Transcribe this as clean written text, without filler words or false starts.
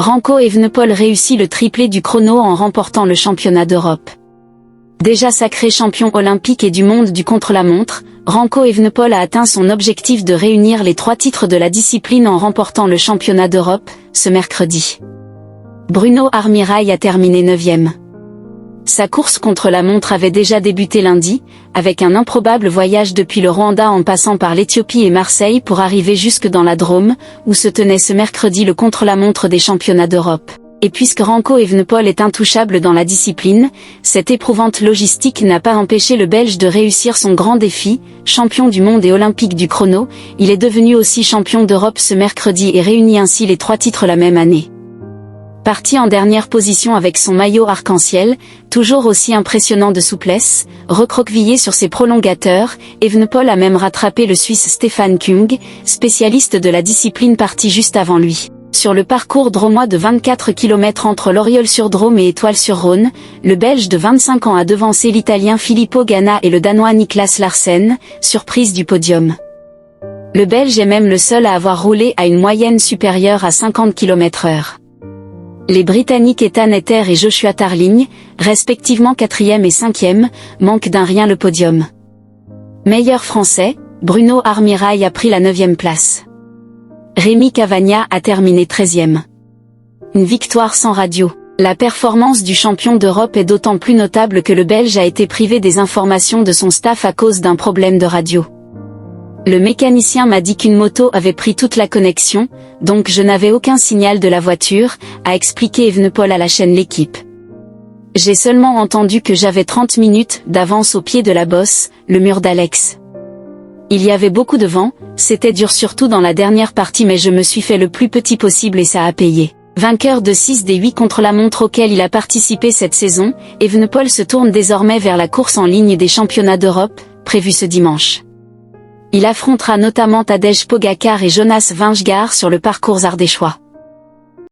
Remco Evenepoel réussit le triplé du chrono en remportant le championnat d'Europe. Déjà sacré champion olympique et du monde du contre-la-montre, Remco Evenepoel a atteint son objectif de réunir les 3 titres de la discipline en remportant le championnat d'Europe, ce mercredi. Bruno Armirail a terminé 9e. Sa course contre la montre avait déjà débuté lundi, avec un improbable voyage depuis le Rwanda en passant par l'Éthiopie et Marseille pour arriver jusque dans la Drôme, où se tenait ce mercredi le contre-la-montre des championnats d'Europe. Et puisque Remco Evenepoel est intouchable dans la discipline, cette éprouvante logistique n'a pas empêché le Belge de réussir son grand défi. Champion du monde et olympique du chrono, il est devenu aussi champion d'Europe ce mercredi et réunit ainsi les 3 titres la même année. Parti en dernière position avec son maillot arc-en-ciel, toujours aussi impressionnant de souplesse, recroquevillé sur ses prolongateurs, Evenepoel a même rattrapé le Suisse Stefan Kung, spécialiste de la discipline parti juste avant lui. Sur le parcours drômois de 24 km entre Loriol-sur-Drôme et Étoile-sur-Rhône, le Belge de 25 ans a devancé l'Italien Filippo Ganna et le Danois Niklas Larsen, surprise du podium. Le Belge est même le seul à avoir roulé à une moyenne supérieure à 50 km/h. Les Britanniques Ethan Ether et Joshua Tarling, respectivement 4e et 5e, manquent d'un rien le podium. Meilleur français, Bruno Armirail a pris la 9e place. Rémi Cavagna a terminé 13e. Une victoire sans radio. La performance du champion d'Europe est d'autant plus notable que le Belge a été privé des informations de son staff à cause d'un problème de radio. Le mécanicien m'a dit qu'une moto avait pris toute la connexion, donc je n'avais aucun signal de la voiture, a expliqué Evenepoel à la chaîne L'Équipe. J'ai seulement entendu que j'avais 30 minutes d'avance au pied de la bosse, le mur d'Alex. Il y avait beaucoup de vent, c'était dur surtout dans la dernière partie mais je me suis fait le plus petit possible et ça a payé. Vainqueur de 6 des 8 contre-la-montre auxquels il a participé cette saison, Evenepoel se tourne désormais vers la course en ligne des championnats d'Europe, prévue ce dimanche. Il affrontera notamment Tadej Pogačar et Jonas Vingegaard sur le parcours ardéchois.